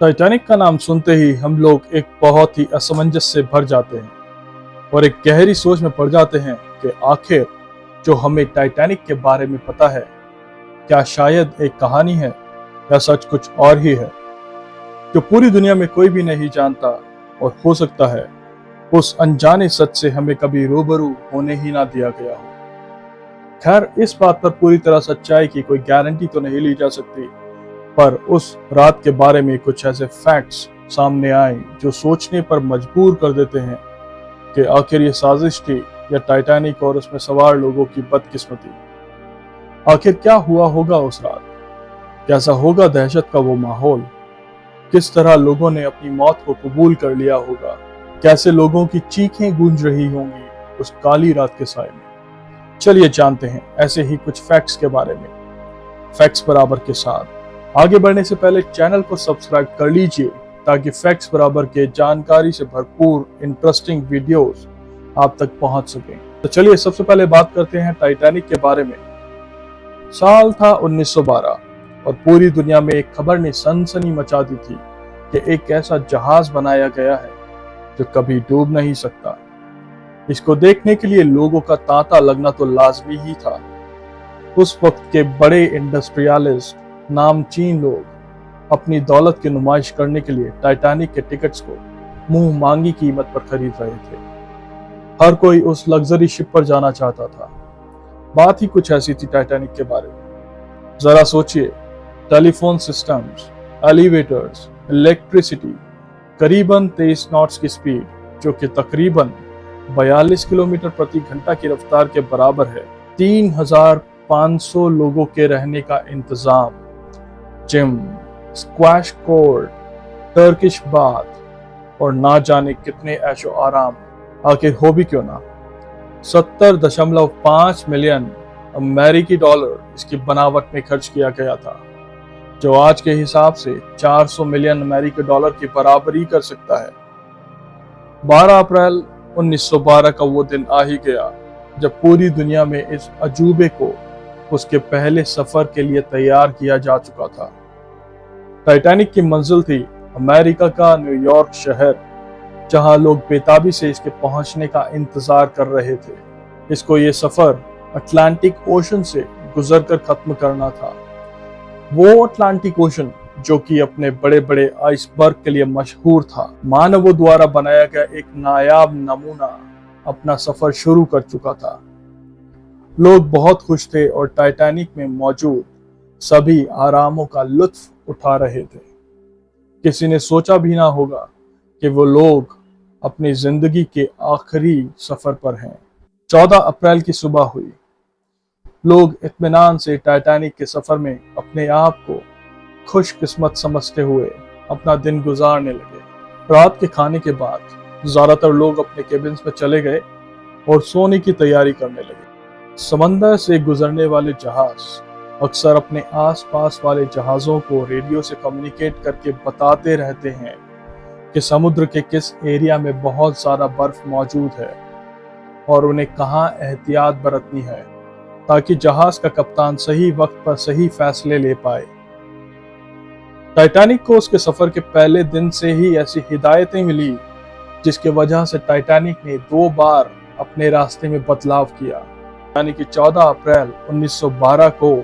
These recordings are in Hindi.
टाइटैनिक का नाम सुनते ही हम लोग एक बहुत ही असमंजस से भर जाते हैं और एक गहरी सोच में पड़ जाते हैं कि आखिर जो हमें टाइटैनिक के बारे में पता है, क्या शायद एक कहानी है या सच कुछ और ही है जो पूरी दुनिया में कोई भी नहीं जानता। और हो सकता है उस अनजाने सच से हमें कभी रूबरू होने ही ना दिया गया हो। खैर, इस बात पर पूरी तरह सच्चाई की कोई गारंटी तो नहीं ली जा सकती, पर उस रात के बारे में कुछ ऐसे फैक्ट्स सामने आए जो सोचने पर मजबूर कर देते हैं कि आखिर ये साजिश थी या टाइटैनिक और उसमें सवार लोगों की बदकिस्मती। आखिर क्या हुआ होगा उस रात, कैसा होगा दहशत का वो माहौल, किस तरह लोगों ने अपनी मौत को कबूल कर लिया होगा, कैसे लोगों की चीखें गूंज रही होंगी उस काली रात के साए में। चलिए जानते हैं ऐसे ही कुछ फैक्ट्स के बारे में, फैक्ट्स बराबर के साथ। आगे बढ़ने से पहले चैनल को सब्सक्राइब कर लीजिए ताकि फैक्ट्स बराबर के जानकारी से भरपूर इंटरेस्टिंग वीडियोस आप तक पहुंच सकें। तो चलिए सबसे पहले बात करते हैं टाइटैनिक के बारे में। साल था 1912 और पूरी दुनिया में एक खबर ने सनसनी मचा दी थी कि एक ऐसा जहाज बनाया गया है जो कभी डूब नहीं सकता। इसको देखने के लिए लोगों का तांता लगना तो लाजमी ही था। उस वक्त के बड़े इंडस्ट्रियलिस्ट नामचीन लोग अपनी दौलत की नुमाइश करने के लिए टाइटैनिक के टिकट्स को मुंह मांगी कीमत पर खरीद रहे थे। हर कोई उस लग्जरी शिप पर जाना चाहता था। बात ही कुछ ऐसी थी टाइटैनिक के बारे में। जरा सोचिए, टेलीफोन सिस्टम्स, एलिवेटर्स, इलेक्ट्रिसिटी, करीबन 23 नॉट्स की स्पीड, जो कि तकरीबन 42 किलोमीटर प्रति घंटा की रफ्तार के बराबर है, 3500 लोगों के रहने का इंतजाम, gym, squash court, Turkish bath और ना जाने कितने ऐशो आराम। आखिर हो भी क्यों ना। 70.5 मिलियन अमेरिकी डॉलर इसकी बनावट में खर्च किया गया था, जो आज के हिसाब से 400 मिलियन अमेरिकी डॉलर की बराबरी कर सकता है। 12 अप्रैल 1912 का वो दिन आ ही गया जब पूरी दुनिया में इस अजूबे को उसके पहले सफर के लिए तैयार किया जा चुका था। टाइटैनिक की मंजिल थी अमेरिका का न्यूयॉर्क शहर, जहां लोग बेताबी से इसके पहुंचने का इंतजार कर रहे थे। इसको ये सफर अटलांटिक ओशन से गुजरकर खत्म करना था। वो अटलांटिक ओशन जो कि अपने बड़े बड़े आइसबर्ग के लिए मशहूर था। मानवों द्वारा बनाया गया एक नायाब नमूना अपना सफर शुरू कर चुका था। लोग बहुत खुश थे और टाइटैनिक में मौजूद सभी आरामों का लुत्फ उठा रहे थे। किसी ने सोचा भी ना होगा कि वो लोग अपनी जिंदगी के आखिरी सफर पर हैं। 14 अप्रैल की सुबह हुई। लोग इत्मीनान से टाइटैनिक के सफर में अपने आप को खुशकिस्मत समझते हुए अपना दिन गुजारने लगे। रात के खाने के बाद ज्यादातर लोग अपने केबिन्स में चले गए और सोने की तैयारी करने लगे। समंदर से गुजरने वाले जहाज अक्सर अपने आसपास वाले जहाजों को रेडियो से कम्युनिकेट करके बताते रहते हैं कि समुद्र के किस एरिया में बहुत सारा बर्फ मौजूद है और उन्हें कहाँ एहतियात बरतनी है, ताकि जहाज का कप्तान सही वक्त पर सही फैसले ले पाए। टाइटैनिक को उसके सफर के पहले दिन से ही ऐसी हिदायतें मिली जिसकी वजह से टाइटैनिक ने 2 बार अपने रास्ते में बदलाव किया। यानी कि 14 अप्रैल 1912 को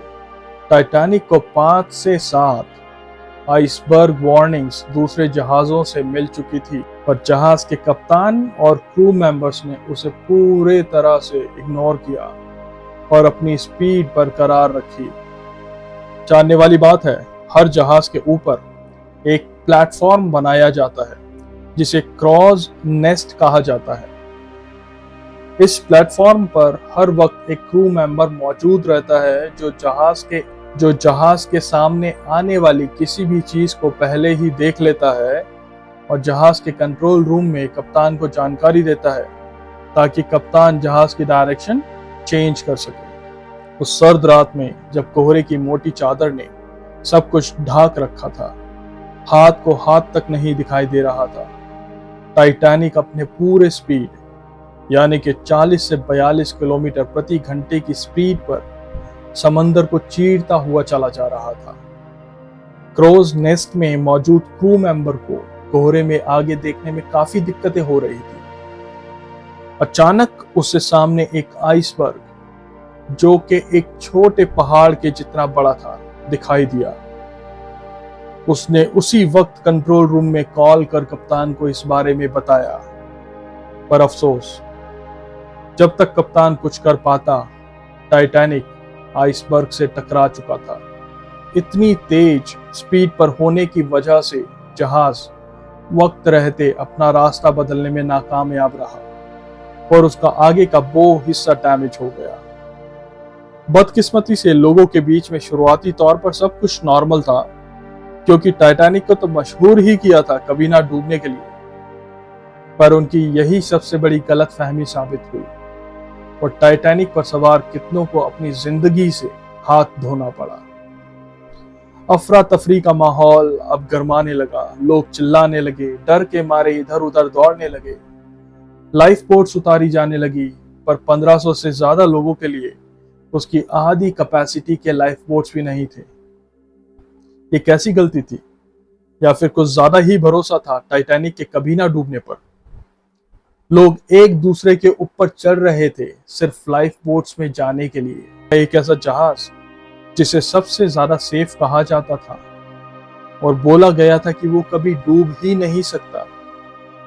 टाइटैनिक को 5 से 7 आइसबर्ग वार्निंग्स दूसरे जहाजों से मिल चुकी थी, पर जहाज के कप्तान और क्रू मेंबर्स ने उसे पूरे तरह से इग्नोर किया और अपनी स्पीड बरकरार रखी। जानने वाली बात है, हर जहाज के ऊपर एक प्लेटफॉर्म बनाया जाता है जिसे क्रॉज नेस्ट कहा जाता है। इस प्लेटफॉर्म पर हर वक्त एक क्रू मेंबर मौजूद रहता है जो जहाज के सामने आने वाली किसी भी चीज को पहले ही देख लेता है और जहाज के कंट्रोल रूम में कप्तान को जानकारी देता है ताकि कप्तान जहाज की डायरेक्शन चेंज कर सके। उस सर्द रात में जब कोहरे की मोटी चादर ने सब कुछ ढाक रखा था, हाथ को हाथ तक नहीं दिखाई दे रहा था, टाइटैनिक अपने पूरे स्पीड यानी कि 40 से 42 किलोमीटर प्रति घंटे की स्पीड पर समंदर को चीरता हुआ चला जा रहा था। क्रोज नेस्ट में मौजूद क्रू मेंबर को कोहरे में आगे देखने में काफी दिक्कतें हो रही थी। अचानक उसके सामने एक आइसबर्ग जो कि एक छोटे पहाड़ के जितना बड़ा था दिखाई दिया। उसने उसी वक्त कंट्रोल रूम में कॉल कर कप्तान को इस बारे में बताया, पर अफसोस जब तक कप्तान कुछ कर पाता टाइटैनिक आइसबर्ग से टकरा चुका था। इतनी तेज स्पीड पर होने की वजह से जहाज वक्त रहते अपना रास्ता बदलने में नाकामयाब रहा और उसका आगे का वो हिस्सा डैमेज हो गया। बदकिस्मती से लोगों के बीच में शुरुआती तौर पर सब कुछ नॉर्मल था, क्योंकि टाइटैनिक को तो मशहूर ही किया था कभी ना डूबने के लिए। पर उनकी यही सबसे बड़ी गलतफहमी साबित हुई और टाइटैनिक पर सवार कितनों को अपनी जिंदगी से हाथ धोना पड़ा। अफरा तफरी का माहौल अब गरमाने लगा। लोग चिल्लाने लगे, डर के मारे इधर उधर दौड़ने लगे। लाइफ बोट्स उतारी जाने लगी, पर 1500 से ज्यादा लोगों के लिए उसकी आधी कैपेसिटी के लाइफ बोट्स भी नहीं थे। ये कैसी गलती थी, या फिर कुछ ज्यादा ही भरोसा था टाइटैनिक के कभी ना डूबने पर? लोग एक दूसरे के ऊपर चढ़ रहे थे सिर्फ लाइफ बोट्स में जाने के लिए। एक ऐसा जहाज जिसे सबसे ज्यादा सेफ कहा जाता था और बोला गया था कि वो कभी डूब ही नहीं सकता,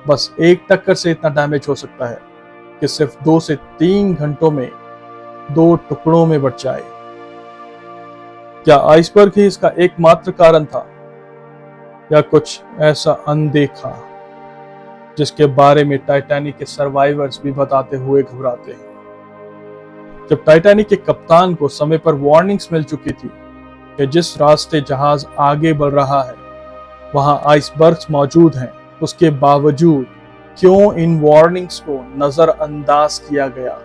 बस एक टक्कर से इतना डैमेज हो सकता है कि सिर्फ 2 से 3 घंटों में 2 टुकड़ों में बट जाए। क्या आइसबर्ग ही इसका एकमात्र कारण था, या कुछ ऐसा अनदेखा जिसके बारे में टाइटैनिक के सर्वाइवर्स भी बताते हुए घबराते हैं? जब टाइटैनिक के कप्तान को समय पर वार्निंग्स मिल चुकी थी कि जिस रास्ते जहाज आगे बढ़ रहा है वहां आइसबर्ग्स मौजूद हैं, उसके बावजूद क्यों इन वार्निंग्स को नजरअंदाज किया गया?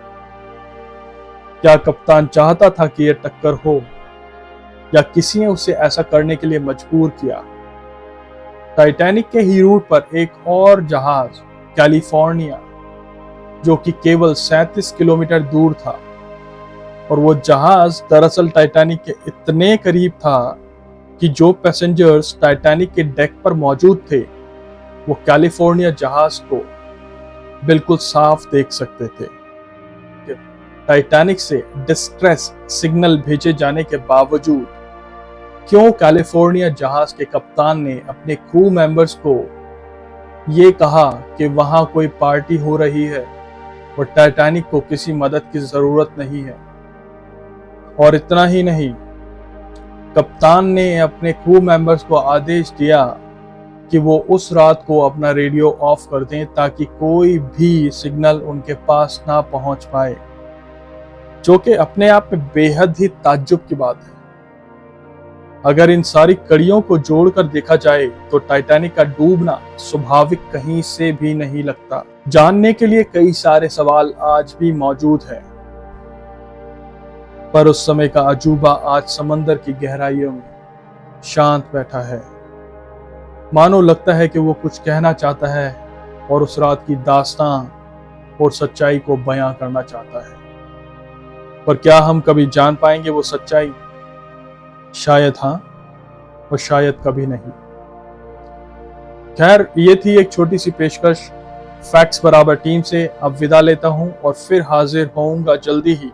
क्या कप्तान चाहता था कि यह टक्कर हो, या किसी ने उसे ऐसा करने के लिए मजबूर किया? टाइटैनिक के ही रूट पर एक और जहाज कैलिफोर्निया, जो कि केवल 37 किलोमीटर दूर था, और वो जहाज दरअसल टाइटैनिक के इतने करीब था कि जो पैसेंजर्स टाइटैनिक के डेक पर मौजूद थे वो कैलिफोर्निया जहाज को बिल्कुल साफ देख सकते थे। टाइटैनिक से डिस्ट्रेस सिग्नल भेजे जाने के बावजूद क्यों कैलिफोर्निया जहाज के कप्तान ने अपने क्रू मेंबर्स को ये कहा कि वहां कोई पार्टी हो रही है और टाइटैनिक को किसी मदद की जरूरत नहीं है? और इतना ही नहीं, कप्तान ने अपने क्रू मेंबर्स को आदेश दिया कि वो उस रात को अपना रेडियो ऑफ कर दें ताकि कोई भी सिग्नल उनके पास ना पहुंच पाए, जो कि अपने आप में बेहद ही ताज्जुब की बात है। अगर इन सारी कड़ियों को जोड़कर देखा जाए तो टाइटैनिक का डूबना स्वाभाविक कहीं से भी नहीं लगता। जानने के लिए कई सारे सवाल आज भी मौजूद हैं, पर उस समय का अजूबा आज समंदर की गहराइयों में शांत बैठा है। मानो लगता है कि वो कुछ कहना चाहता है और उस रात की दास्तां और सच्चाई को बयां करना चाहता है। पर क्या हम कभी जान पाएंगे वो सच्चाई? शायद हाँ, और शायद कभी नहीं। खैर, ये थी एक छोटी सी पेशकश फैक्ट्स बराबर टीम से। अब विदा लेता हूं और फिर हाजिर होऊंगा जल्दी ही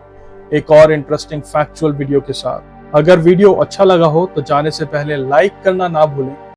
एक और इंटरेस्टिंग फैक्चुअल वीडियो के साथ। अगर वीडियो अच्छा लगा हो तो जाने से पहले लाइक करना ना भूलें